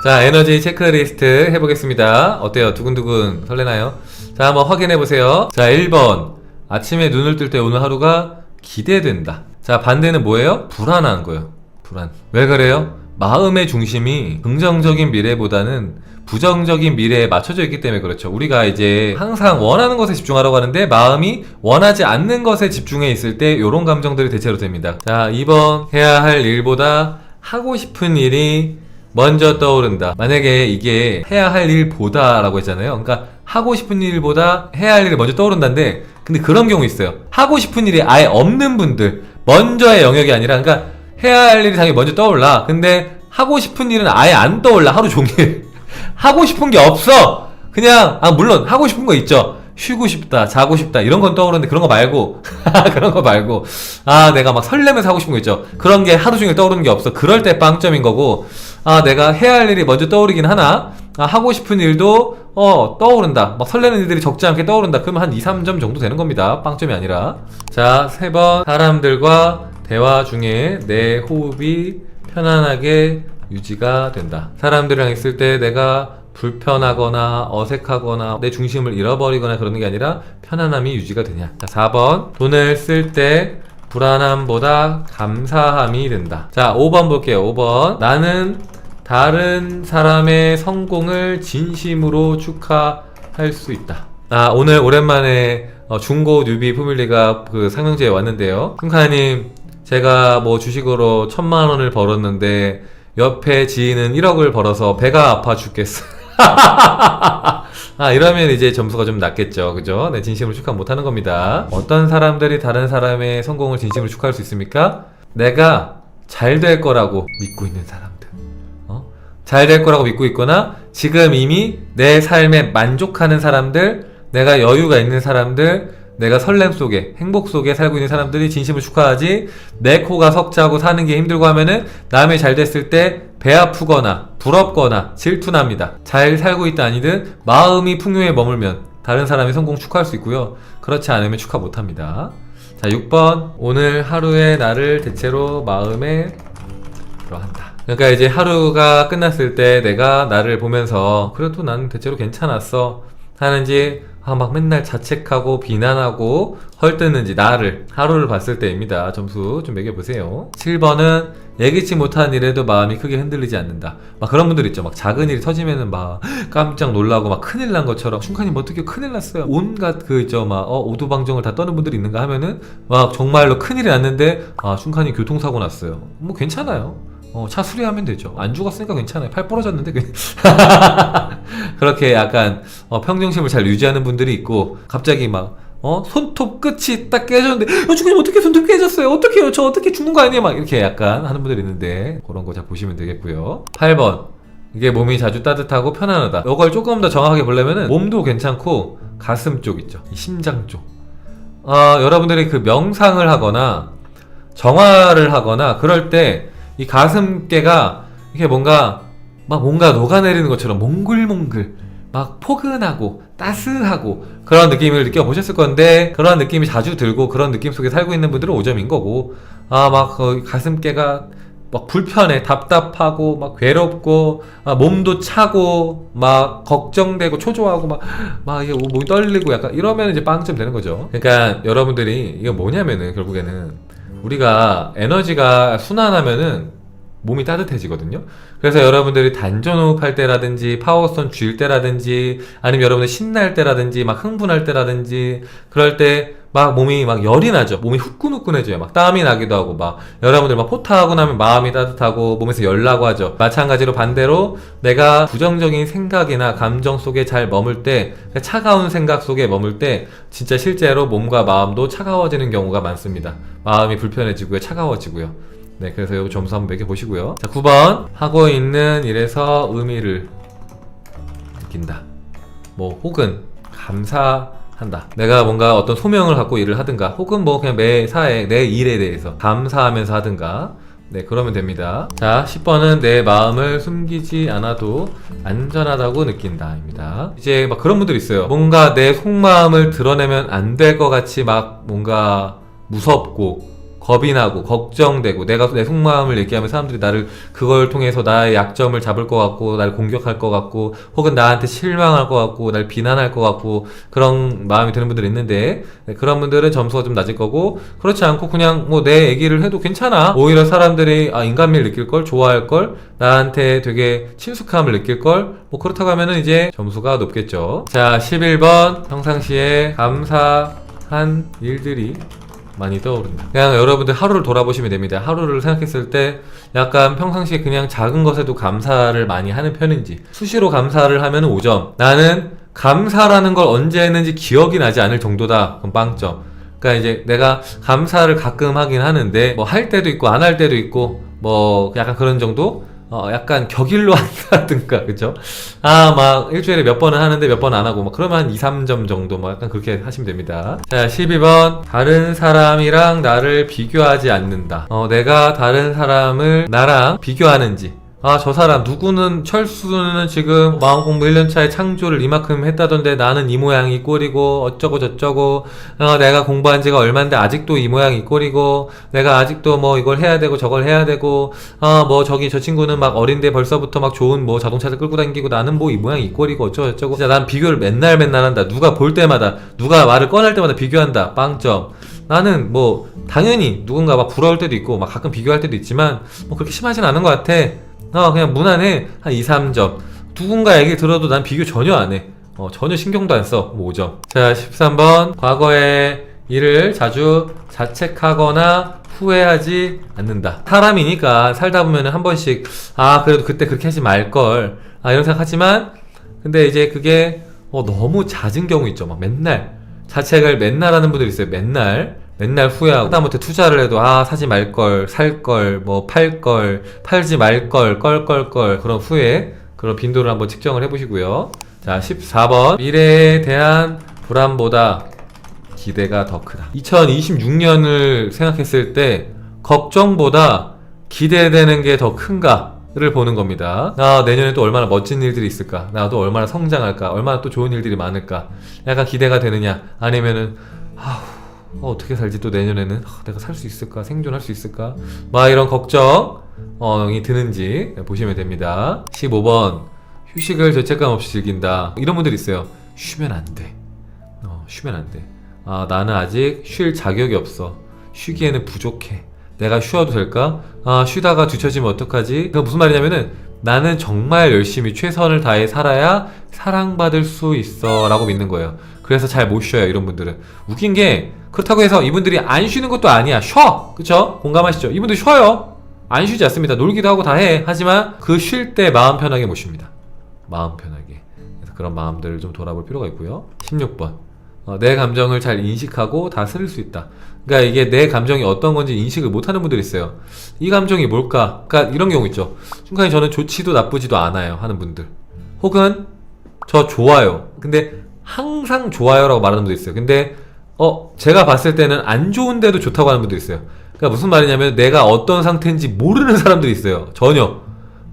자, 에너지 체크리스트 해보겠습니다. 어때요? 두근두근 설레나요? 자, 한번 확인해보세요. 자, 1번. 아침에 눈을 뜰 때 오늘 하루가 기대된다. 자, 반대는 뭐예요? 불안한 거예요. 불안. 왜 그래요? 마음의 중심이 긍정적인 미래보다는 부정적인 미래에 맞춰져 있기 때문에 그렇죠. 우리가 이제 항상 원하는 것에 집중하라고 하는데 마음이 원하지 않는 것에 집중해 있을 때 이런 감정들이 대체로 됩니다. 자, 2번. 해야 할 일보다 하고 싶은 일이 먼저 떠오른다. 만약에 이게 해야 할 일보다 라고 했잖아요. 그러니까 하고 싶은 일보다 해야 할 일이 먼저 떠오른다는데, 근데 그런 경우 있어요. 하고 싶은 일이 아예 없는 분들, 먼저의 영역이 아니라, 그러니까 해야 할 일이 당연히 먼저 떠올라. 근데 하고 싶은 일은 아예 안 떠올라. 하루 종일 하고 싶은 게 없어. 그냥 물론 하고 싶은 거 있죠. 쉬고 싶다, 자고 싶다, 이런 건 떠오르는데 그런 거 말고 그런 거 말고 내가 막 설레면서 하고 싶은 거 있죠. 그런 게 하루 종일 떠오르는 게 없어. 그럴 때 빵점인 거고, 내가 해야 할 일이 먼저 떠오르긴 하나 하고 싶은 일도 떠오른다. 막 설레는 일들이 적지 않게 떠오른다. 그러면 한 2, 3점 정도 되는 겁니다. 빵점이 아니라. 자, 3번. 사람들과 대화 중에 내 호흡이 편안하게 유지가 된다. 사람들이랑 있을 때 내가 불편하거나 어색하거나 내 중심을 잃어버리거나 그러는 게 아니라 편안함이 유지가 되냐. 자, 4번. 돈을 쓸 때 불안함보다 감사함이 된다. 자, 5번 볼게요. 5번. 나는 다른 사람의 성공을 진심으로 축하할 수 있다. 오늘 오랜만에 중고 뉴비 포뮬리가 그 상명제에 왔는데요. 쿵카님, 제가 뭐 주식으로 1000만원을 벌었는데 옆에 지인은 1억을 벌어서 배가 아파 죽겠어. 이러면 이제 점수가 좀 낮겠죠. 그죠? 네, 진심으로 축하 못하는 겁니다. 어떤 사람들이 다른 사람의 성공을 진심으로 축하할 수 있습니까? 내가 잘 될 거라고 믿고 있는 사람들. 잘 될 거라고 믿고 있거나 지금 이미 내 삶에 만족하는 사람들, 내가 여유가 있는 사람들, 내가 설렘 속에, 행복 속에 살고 있는 사람들이 진심으로 축하하지, 내 코가 석자고 사는 게 힘들고 하면은 남이 잘 됐을 때 배 아프거나 부럽거나 질투납니다. 잘 살고 있다 아니든 마음이 풍요에 머물면 다른 사람이 성공 축하할 수 있고요. 그렇지 않으면 축하 못합니다. 자, 6번. 오늘 하루의 나를 대체로 마음에 들어한다. 그러니까 이제 하루가 끝났을 때 내가 나를 보면서 그래도 난 대체로 괜찮았어 하는지, 막 맨날 자책하고 비난하고 헐뜯는지, 나를 하루를 봤을 때입니다. 점수 좀 매겨보세요. 7번은 예기치 못한 일에도 마음이 크게 흔들리지 않는다. 막 그런 분들 있죠. 막 작은 일이 터지면은 막 깜짝 놀라고 막 큰일 난 것처럼, 슝카님 어떻게 큰일 났어요, 온갖 그 있죠, 막 오두방정을 다 떠는 분들이 있는가 하면은 막 정말로 큰일이 났는데 슝카님 교통사고 났어요. 뭐 괜찮아요. 차 수리하면 되죠. 안 죽었으니까 괜찮아요. 팔 부러졌는데 그렇게 약간 평정심을 잘 유지하는 분들이 있고, 갑자기 막 손톱 끝이 딱 깨졌는데 주님 어떻게 손톱 깨졌어요? 어떡해요? 저 어떻게 죽는 거 아니에요? 막 이렇게 약간 하는 분들이 있는데 그런 거 잘 보시면 되겠고요. 8번. 이게 몸이 자주 따뜻하고 편안하다. 이걸 조금 더 정확하게 보려면은 몸도 괜찮고 가슴 쪽 있죠. 이 심장 쪽. 여러분들이 그 명상을 하거나 정화를 하거나 그럴 때 이 가슴께가 이게 뭔가 녹아내리는 것처럼 몽글몽글 막 포근하고 따스하고 그런 느낌을 느껴보셨을 건데, 그런 느낌이 자주 들고 그런 느낌 속에 살고 있는 분들은 5점인 거고, 가슴께가 막 불편해, 답답하고 막 괴롭고 몸도 차고 막 걱정되고 초조하고 막 이게 몸이 떨리고 약간 이러면 이제 빵점 되는 거죠. 그러니까 여러분들이 이거 뭐냐면은 결국에는 우리가 에너지가 순환하면은 몸이 따뜻해지거든요. 그래서 여러분들이 단전호흡 할 때라든지 파워스톤 쥘 때라든지 아니면 여러분들 신날 때라든지 막 흥분할 때라든지 그럴 때 막 몸이 막 열이 나죠. 몸이 후끈후끈해져요. 막 땀이 나기도 하고, 막 여러분들 막 포타하고 나면 마음이 따뜻하고 몸에서 열 나고 하죠. 마찬가지로 반대로 내가 부정적인 생각이나 감정 속에 잘 머물 때, 차가운 생각 속에 머물 때 진짜 실제로 몸과 마음도 차가워지는 경우가 많습니다. 마음이 불편해지고요, 차가워지고요. 네, 그래서 여기 점수 한번 매겨보시고요. 자, 9번. 하고 있는 일에서 의미를 느낀다. 혹은 감사한다. 내가 뭔가 어떤 소명을 갖고 일을 하든가, 혹은 그냥 매사에 내 일에 대해서 감사하면서 하든가, 네, 그러면 됩니다. 자, 10번은 내 마음을 숨기지 않아도 안전하다고 느낀다 입니다. 이제 막 그런 분들 있어요. 뭔가 내 속마음을 드러내면 안 될 것 같이 막 뭔가 무섭고 겁이 나고 걱정되고 내가 내 속마음을 얘기하면 사람들이 나를 그걸 통해서 나의 약점을 잡을 것 같고 나를 공격할 것 같고 혹은 나한테 실망할 것 같고 날 비난할 것 같고 그런 마음이 드는 분들이 있는데 그런 분들은 점수가 좀 낮을 거고 그렇지 않고 그냥 뭐 내 얘기를 해도 괜찮아. 오히려 사람들이 인간미를 느낄 걸 좋아할 걸 나한테 되게 친숙함을 느낄 걸 뭐 그렇다고 하면은 이제 점수가 높겠죠. 자 11번 평상시에 감사한 일들이 많이 떠오른다. 그냥 여러분들 하루를 돌아보시면 됩니다. 하루를 생각했을 때 약간 평상시에 그냥 작은 것에도 감사를 많이 하는 편인지 수시로 감사를 하면 5점 나는 감사라는 걸 언제 했는지 기억이 나지 않을 정도다. 그럼 빵점. 그러니까 이제 내가 감사를 가끔 하긴 하는데 뭐 할 때도 있고 안 할 때도 있고 뭐 약간 그런 정도? 약간 격일로 한다든가, 그죠? 막 일주일에 몇 번은 하는데 몇 번 안 하고, 막 그러면 한 2, 3점 정도, 뭐 약간 그렇게 하시면 됩니다. 자, 12번. 다른 사람이랑 나를 비교하지 않는다. 내가 다른 사람을 나랑 비교하는지. 저 사람 누구는 철수는 지금 마음공부 1년차에 창조를 이만큼 했다던데 나는 이 모양 이 꼴이고 어쩌고 저쩌고 내가 공부한 지가 얼만데 아직도 이 모양 이 꼴이고 내가 아직도 뭐 이걸 해야 되고 저걸 해야 되고 뭐 저기 저 친구는 막 어린데 벌써부터 막 좋은 뭐 자동차를 끌고 다니고 나는 뭐 이 모양 이 꼴이고 어쩌고 저쩌고 진짜 난 비교를 맨날 한다. 누가 볼 때마다 누가 말을 꺼낼 때마다 비교한다. 빵점. 나는 뭐 당연히 누군가 막 부러울 때도 있고 막 가끔 비교할 때도 있지만 뭐 그렇게 심하진 않은 것 같아. 그냥 무난해. 한 2, 3점. 누군가 얘기 들어도 난 비교 전혀 안 해. 전혀 신경도 안 써. 5점. 자, 13번. 과거의 일을 자주 자책하거나 후회하지 않는다. 사람이니까 살다 보면 한 번씩, 그래도 그때 그렇게 하지 말걸. 이런 생각하지만, 근데 이제 그게, 너무 잦은 경우 있죠. 막 맨날. 자책을 맨날 하는 분들이 있어요. 맨날 후회하고 하다못해 투자를 해도 사지 말걸 살걸 뭐 팔걸 팔지 말걸 껄껄껄 그런 후회 그런 빈도를 한번 측정을 해보시고요. 자 14번 미래에 대한 불안보다 기대가 더 크다. 2026년을 생각했을 때 걱정보다 기대되는 게 더 큰가를 보는 겁니다. 내년에 또 얼마나 멋진 일들이 있을까, 나도 얼마나 성장할까, 얼마나 또 좋은 일들이 많을까 약간 기대가 되느냐, 아니면은 어떻게 살지 또 내년에는 내가 살 수 있을까, 생존할 수 있을까, 막 이런 걱정이 드는지 보시면 됩니다. 15번 휴식을 죄책감 없이 즐긴다. 이런 분들이 있어요. 쉬면 안돼. 쉬면 안돼. 나는 아직 쉴 자격이 없어. 쉬기에는 부족해. 내가 쉬어도 될까? 쉬다가 뒤처지면 어떡하지? 그 무슨 말이냐면은 나는 정말 열심히 최선을 다해 살아야 사랑받을 수 있어 라고 믿는 거예요. 그래서 잘 못 쉬어요. 이런 분들은. 웃긴 게 그렇다고 해서 이분들이 안 쉬는 것도 아니야. 쉬어! 그쵸? 공감하시죠? 이분들 쉬어요. 안 쉬지 않습니다. 놀기도 하고 다 해. 하지만 그 쉴 때 마음 편하게 못 쉽니다. 마음 편하게. 그래서 그런 마음들을 좀 돌아볼 필요가 있고요. 16번 내 감정을 잘 인식하고 다스릴 수 있다. 그러니까 이게 내 감정이 어떤 건지 인식을 못하는 분들이 있어요. 이 감정이 뭘까? 그러니까 이런 경우 있죠. 순간에 저는 좋지도 나쁘지도 않아요 하는 분들, 혹은 저 좋아요 근데 항상 좋아요라고 말하는 분도 있어요. 근데 제가 봤을 때는 안 좋은데도 좋다고 하는 분도 있어요. 그러니까 무슨 말이냐면 내가 어떤 상태인지 모르는 사람들이 있어요. 전혀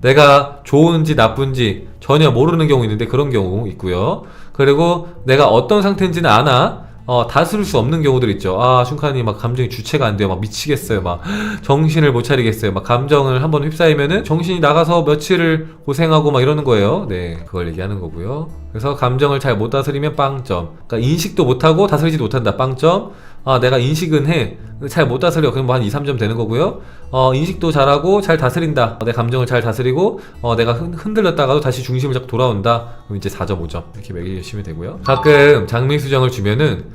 내가 좋은지 나쁜지 전혀 모르는 경우 있는데 그런 경우 있고요. 그리고 내가 어떤 상태인지는 아나 다스릴 수 없는 경우들 있죠. 슌칸이 막 감정이 주체가 안 돼요. 막 미치겠어요. 막 정신을 못 차리겠어요. 막 감정을 한번 휩싸이면은 정신이 나가서 며칠을 고생하고 막 이러는 거예요. 네, 그걸 얘기하는 거고요. 그래서 감정을 잘 못 다스리면 빵점. 그러니까 인식도 못하고 다스리지도 못한다. 빵점. 내가 인식은 해. 잘 못 다스려. 그럼 뭐 한 2, 3점 되는 거고요. 인식도 잘하고 잘 다스린다. 내 감정을 잘 다스리고 내가 흔들렸다가도 다시 중심을 잡고 돌아온다. 그럼 이제 4점, 5점 이렇게 매기시면 되고요. 가끔 장미수정을 주면은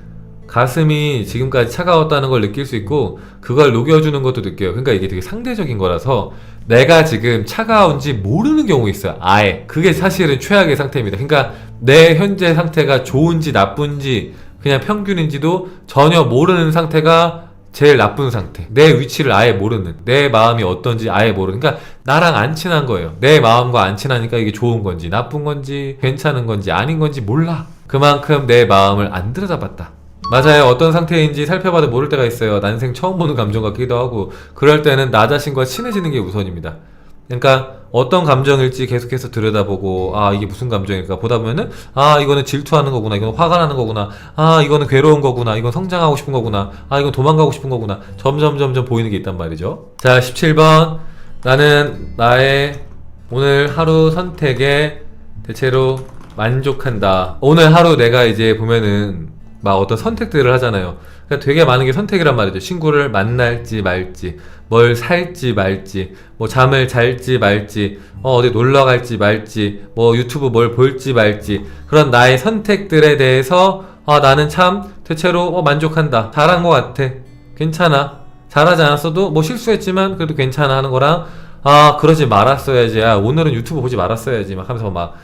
가슴이 지금까지 차가웠다는 걸 느낄 수 있고 그걸 녹여주는 것도 느껴요. 그러니까 이게 되게 상대적인 거라서 내가 지금 차가운지 모르는 경우 있어요. 아예. 그게 사실은 최악의 상태입니다. 그러니까 내 현재 상태가 좋은지 나쁜지 그냥 평균인지도 전혀 모르는 상태가 제일 나쁜 상태. 내 위치를 아예 모르는, 내 마음이 어떤지 아예 모르는. 그러니까 나랑 안 친한 거예요. 내 마음과 안 친하니까 이게 좋은 건지 나쁜 건지 괜찮은 건지 아닌 건지 몰라. 그만큼 내 마음을 안 들여다봤다. 맞아요. 어떤 상태인지 살펴봐도 모를 때가 있어요. 난생 처음 보는 감정 같기도 하고. 그럴 때는 나 자신과 친해지는 게 우선입니다. 그러니까 어떤 감정일지 계속해서 들여다보고 아 이게 무슨 감정일까 보다 보면은 아 이거는 질투하는 거구나, 이건 화가 나는 거구나, 아 이거는 괴로운 거구나, 이건 성장하고 싶은 거구나, 아 이건 도망가고 싶은 거구나, 점점 보이는 게 있단 말이죠. 자 17번 나는 나의 오늘 하루 선택에 대체로 만족한다. 오늘 하루 내가 이제 보면은 막 어떤 선택들을 하잖아요. 그러니까 되게 많은 게 선택이란 말이죠. 친구를 만날지 말지, 뭘 살지 말지, 뭐 잠을 잘지 말지, 어디 놀러 갈지 말지, 뭐 유튜브 뭘 볼지 말지, 그런 나의 선택들에 대해서 나는 참 대체로 만족한다. 잘한 것 같아. 괜찮아. 잘하지 않았어도 뭐 실수했지만 그래도 괜찮아 하는 거랑 그러지 말았어야지. 오늘은 유튜브 보지 말았어야지. 막 하면서 막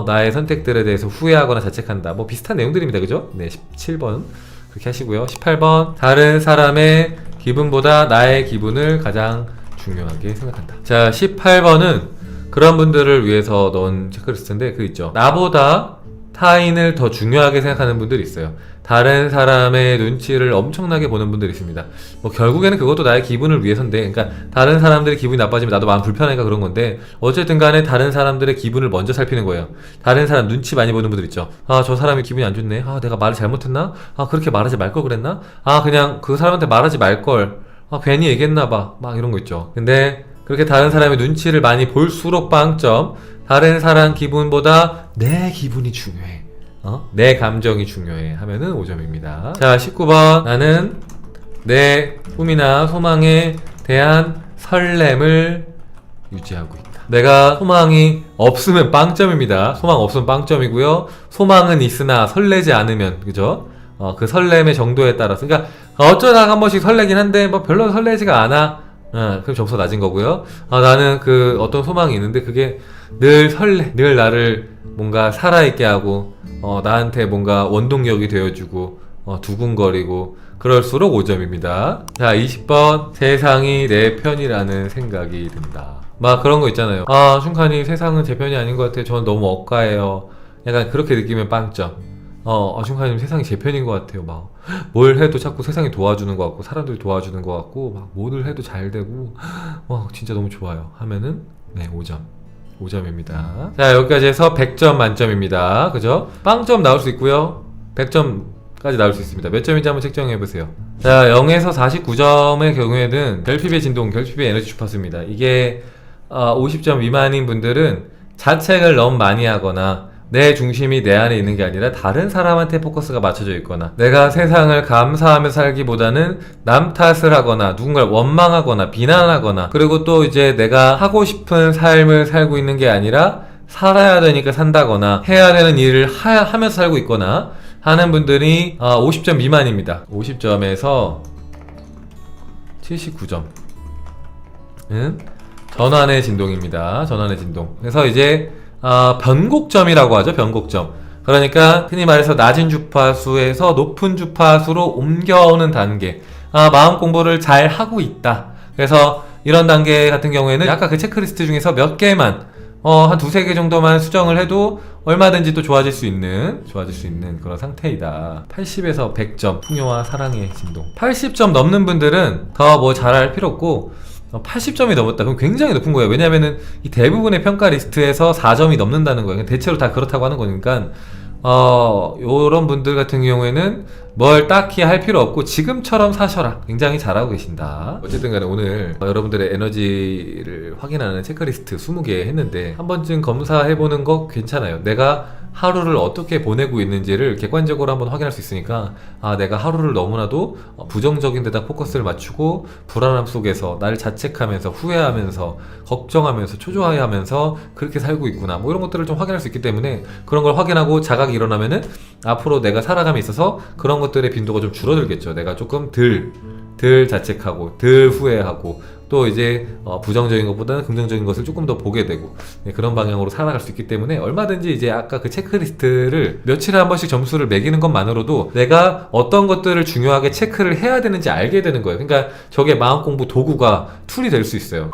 나의 선택들에 대해서 후회하거나 자책한다. 뭐 비슷한 내용들입니다. 그죠? 네, 17번 그렇게 하시고요. 18번 다른 사람의 기분보다 나의 기분을 가장 중요하게 생각한다. 자 18번은 그런 분들을 위해서 넣은 체크리스트인데 그 있죠. 나보다 타인을 더 중요하게 생각하는 분들이 있어요. 다른 사람의 눈치를 엄청나게 보는 분들이 있습니다. 뭐 결국에는 그것도 나의 기분을 위해서인데, 그러니까 다른 사람들의 기분이 나빠지면 나도 마음 불편하니까 그런 건데, 어쨌든 간에 다른 사람들의 기분을 먼저 살피는 거예요. 다른 사람 눈치 많이 보는 분들 있죠. 저 사람이 기분이 안 좋네. 내가 말을 잘못했나? 그렇게 말하지 말 걸 그랬나? 그냥 그 사람한테 말하지 말 걸. 괜히 얘기했나 봐. 막 이런 거 있죠. 근데 그렇게 다른 사람의 눈치를 많이 볼수록 빵점, 다른 사람 기분보다 내 기분이 중요해. 내 감정이 중요해 하면은 5점입니다. 자 19번 나는 내 꿈이나 소망에 대한 설렘을 유지하고 있다. 내가 소망이 없으면 빵점입니다. 소망 없으면 빵점이고요. 소망은 있으나 설레지 않으면, 그죠? 그 설렘의 정도에 따라서, 그러니까 어쩌다가 한 번씩 설레긴 한데 뭐 별로 설레지가 않아. 그럼 점수가 낮은 거고요. 나는 그 어떤 소망이 있는데 그게 늘 설레, 늘 나를 뭔가 살아있게 하고 나한테 뭔가 원동력이 되어주고 두근거리고 그럴수록 5점입니다. 자 20번 세상이 내 편이라는 생각이 든다. 막 그런 거 있잖아요. 슌칸이 세상은 제 편이 아닌 것 같아요. 저는 너무 억까해요. 약간 그렇게 느끼면 빵점. 슌칸님 세상이 제 편인 것 같아요. 막 뭘 해도 자꾸 세상이 도와주는 것 같고 사람들이 도와주는 것 같고 막 뭐를 해도 잘 되고 진짜 너무 좋아요 하면은 네 5점입니다. 자 여기까지 해서 100점 만점입니다. 그죠? 빵점 나올 수 있고요 100점까지 나올 수 있습니다. 몇 점인지 한번 책정해보세요. 자 0에서 49점의 경우에는 결핍의 진동, 결핍의 에너지 주파수입니다. 이게 50점 미만인 분들은 자책을 너무 많이 하거나 내 중심이 내 안에 있는 게 아니라 다른 사람한테 포커스가 맞춰져 있거나, 내가 세상을 감사하며 살기보다는 남 탓을 하거나 누군가를 원망하거나 비난하거나, 그리고 또 이제 내가 하고 싶은 삶을 살고 있는 게 아니라 살아야 되니까 산다거나 해야 되는 일을 하면서 살고 있거나 하는 분들이 50점 미만입니다. 50점에서 79점 은 전환의 진동입니다. 전환의 진동. 그래서 이제 변곡점이라고 하죠. 변곡점. 그러니까 흔히 말해서 낮은 주파수에서 높은 주파수로 옮겨오는 단계. 마음 공부를 잘 하고 있다. 그래서 이런 단계 같은 경우에는 아까 그 체크리스트 중에서 몇 개만 한 두세 개 정도만 수정을 해도 얼마든지 또 좋아질 수 있는 그런 상태이다. 80에서 100점 풍요와 사랑의 진동. 80점 넘는 분들은 더 뭐 잘할 필요 없고 80점이 넘었다. 그럼 굉장히 높은 거예요. 왜냐면은 이 대부분의 평가 리스트에서 4점이 넘는다는 거예요. 대체로 다 그렇다고 하는 거니까 요런 분들 같은 경우에는 뭘 딱히 할 필요 없고 지금처럼 사셔라. 굉장히 잘하고 계신다. 어쨌든 간에 오늘 여러분들의 에너지를 확인하는 체크리스트 20개 했는데 한 번쯤 검사해보는 거 괜찮아요. 내가 하루를 어떻게 보내고 있는지를 객관적으로 한번 확인할 수 있으니까 내가 하루를 너무나도 부정적인 데다 포커스를 맞추고 불안함 속에서 나를 자책하면서 후회하면서 걱정하면서 초조해하면서 그렇게 살고 있구나, 뭐 이런 것들을 좀 확인할 수 있기 때문에 그런 걸 확인하고 자각이 일어나면은 앞으로 내가 살아감에 있어서 그런 것들의 빈도가 좀 줄어들겠죠. 내가 조금 덜 자책하고 덜 후회하고 또 이제 부정적인 것보다는 긍정적인 것을 조금 더 보게 되고 그런 방향으로 살아갈 수 있기 때문에 얼마든지 이제 아까 그 체크리스트를 며칠에 한 번씩 점수를 매기는 것만으로도 내가 어떤 것들을 중요하게 체크를 해야 되는지 알게 되는 거예요. 그러니까 저게 마음 공부 도구가 툴이 될 수 있어요.